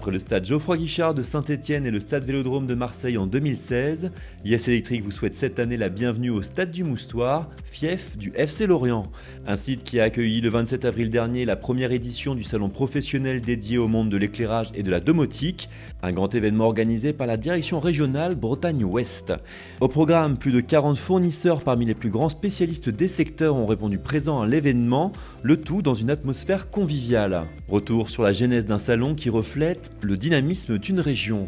Après le stade Geoffroy-Guichard de Saint-Étienne et le stade Vélodrome de Marseille en 2016, Yes Electric vous souhaite cette année la bienvenue au stade du Moustoir, fief du FC Lorient. Un site qui a accueilli le 27 avril dernier la première édition du salon professionnel dédié au monde de l'éclairage et de la domotique, un grand événement organisé par la direction régionale Bretagne-Ouest. Au programme, plus de 40 fournisseurs parmi les plus grands spécialistes des secteurs ont répondu présents à l'événement, le tout dans une atmosphère conviviale. Retour sur la genèse d'un salon qui reflète le dynamisme d'une région.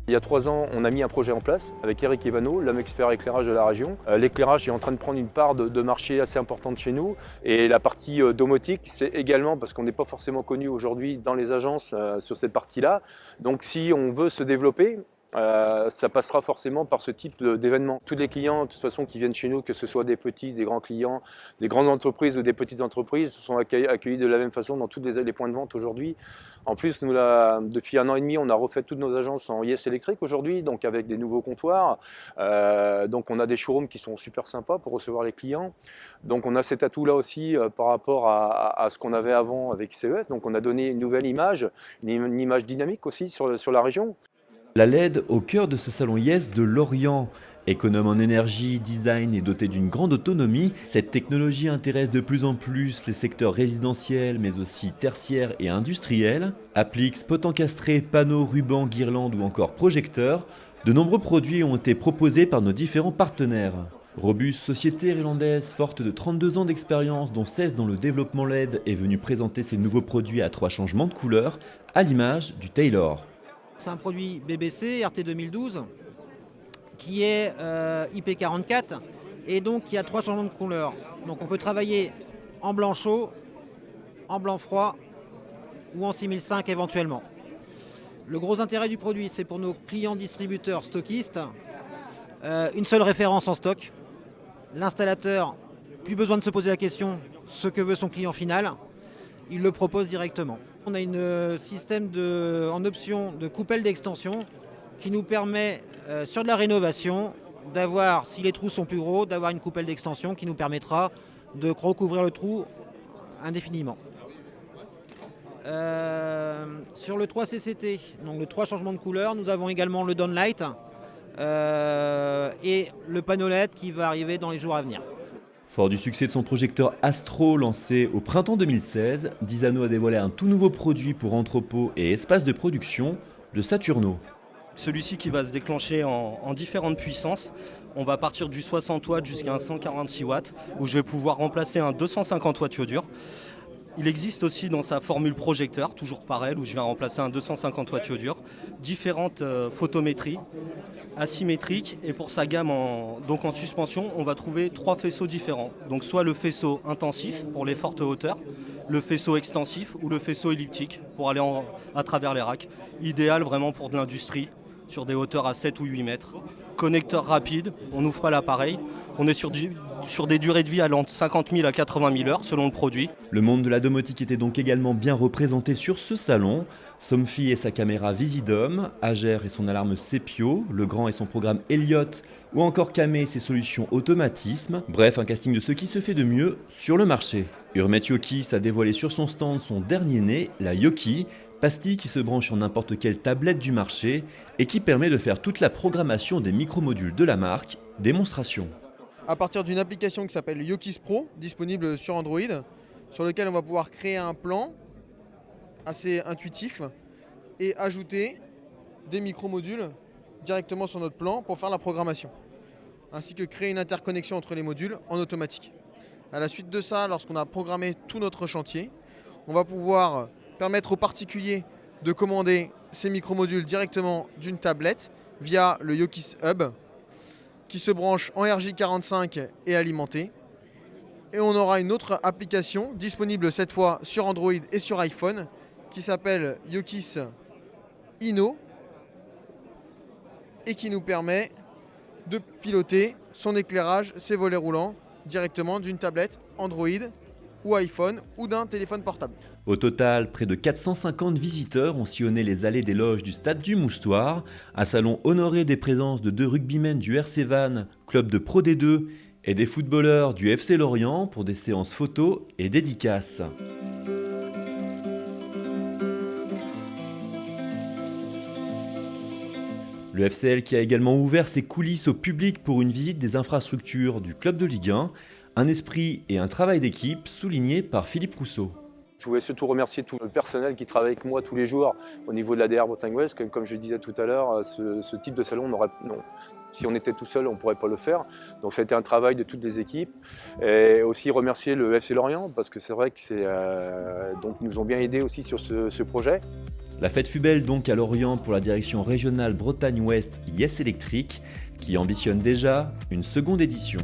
Il y a 3 ans, on a mis un projet en place avec Eric Evano, l'homme expert éclairage de la région. L'éclairage est en train de prendre une part de marché assez importante chez nous. Et la partie domotique, c'est également parce qu'on n'est pas forcément connu aujourd'hui dans les agences sur cette partie-là. Donc si on veut se développer, ça passera forcément par ce type d'événement. Tous les clients, de toute façon, qui viennent chez nous, que ce soit des petits, des grands clients, des grandes entreprises ou des petites entreprises, sont accueillis de la même façon dans tous les points de vente aujourd'hui. En plus, nous, depuis 1 an et demi, on a refait toutes nos agences en Yes Electric aujourd'hui, donc avec des nouveaux comptoirs. Donc on a des showrooms qui sont super sympas pour recevoir les clients. Donc on a cet atout-là aussi par rapport à ce qu'on avait avant avec CES. Donc on a donné une nouvelle image, une image dynamique aussi sur la région. La LED au cœur de ce salon Yes de Lorient. Économe en énergie, design et doté d'une grande autonomie, cette technologie intéresse de plus en plus les secteurs résidentiels mais aussi tertiaires et industriels. Appliques, spots encastrés, panneaux, rubans, guirlandes ou encore projecteurs, de nombreux produits ont été proposés par nos différents partenaires. Robus, société irlandaise forte de 32 ans d'expérience dont 16 dans le développement LED, est venue présenter ses nouveaux produits à 3 changements de couleur, à l'image du Taylor. C'est un produit BBC RT 2012 qui est IP44 et donc qui a 3 changements de couleur. Donc on peut travailler en blanc chaud, en blanc froid ou en 6005 éventuellement. Le gros intérêt du produit, c'est pour nos clients distributeurs stockistes, une seule référence en stock. L'installateur, plus besoin de se poser la question ce que veut son client final, il le propose directement. On a un système en option de coupelle d'extension qui nous permet, sur de la rénovation, d'avoir, si les trous sont plus gros, d'avoir une coupelle d'extension qui nous permettra de recouvrir le trou indéfiniment. Sur le 3 CCT, donc le 3 changements de couleur, nous avons également le downlight et le panneau LED qui va arriver dans les jours à venir. Fort du succès de son projecteur Astro lancé au printemps 2016, Disano a dévoilé un tout nouveau produit pour entrepôt et espace de production, le Saturno. Celui-ci qui va se déclencher en différentes puissances. On va partir du 60 watts jusqu'à un 146 watts où je vais pouvoir remplacer un 250 watts dur. Il existe aussi dans sa formule projecteur, toujours pareil, où je viens remplacer un 250 watts dur, différentes photométries, asymétriques, et pour sa gamme en suspension, on va trouver 3 faisceaux différents. Donc soit le faisceau intensif pour les fortes hauteurs, le faisceau extensif ou le faisceau elliptique pour aller à travers les racks. Idéal vraiment pour de l'industrie, sur des hauteurs à 7 ou 8 mètres. Connecteur rapide, on n'ouvre pas l'appareil. On est sur des durées de vie allant de 50 000 à 80 000 heures selon le produit. Le monde de la domotique était donc également bien représenté sur ce salon. Somfy et sa caméra Visidom, Ager et son alarme Sepio, Legrand et son programme Elliott, ou encore Camé et ses solutions automatisme. Bref, un casting de ce qui se fait de mieux sur le marché. Hurmet Yokis a dévoilé sur son stand son dernier né, la Yoki, pastille qui se branche sur n'importe quelle tablette du marché et qui permet de faire toute la programmation des micromodules de la marque. Démonstration. À partir d'une application qui s'appelle Yokis Pro, disponible sur Android, sur lequel on va pouvoir créer un plan assez intuitif et ajouter des micromodules directement sur notre plan pour faire la programmation, ainsi que créer une interconnexion entre les modules en automatique. À la suite de ça, lorsqu'on a programmé tout notre chantier, on va pouvoir permettre aux particuliers de commander ces micromodules directement d'une tablette via le Yokis Hub qui se branche en RJ45 et alimenté. Et on aura une autre application disponible cette fois sur Android et sur iPhone qui s'appelle Yokis Inno et qui nous permet de piloter son éclairage, ses volets roulants directement d'une tablette Android ou iPhone ou d'un téléphone portable. Au total, près de 450 visiteurs ont sillonné les allées des loges du stade du Moustoir, un salon honoré des présences de 2 rugbymen du RC Vannes, club de Pro D2, et des footballeurs du FC Lorient pour des séances photos et dédicaces. Le FCL qui a également ouvert ses coulisses au public pour une visite des infrastructures du club de Ligue 1, un esprit et un travail d'équipe soulignés par Philippe Rousseau. Je voulais surtout remercier tout le personnel qui travaille avec moi tous les jours au niveau de l'ADR Bretagne Ouest. Comme je le disais tout à l'heure, ce type de salon, si on était tout seul, on ne pourrait pas le faire. Donc ça a été un travail de toutes les équipes. Et aussi remercier le FC Lorient parce que c'est vrai que donc ils nous ont bien aidés aussi sur ce projet. La fête fut belle donc à Lorient pour la direction régionale Bretagne Ouest Yes Electric qui ambitionne déjà une seconde édition.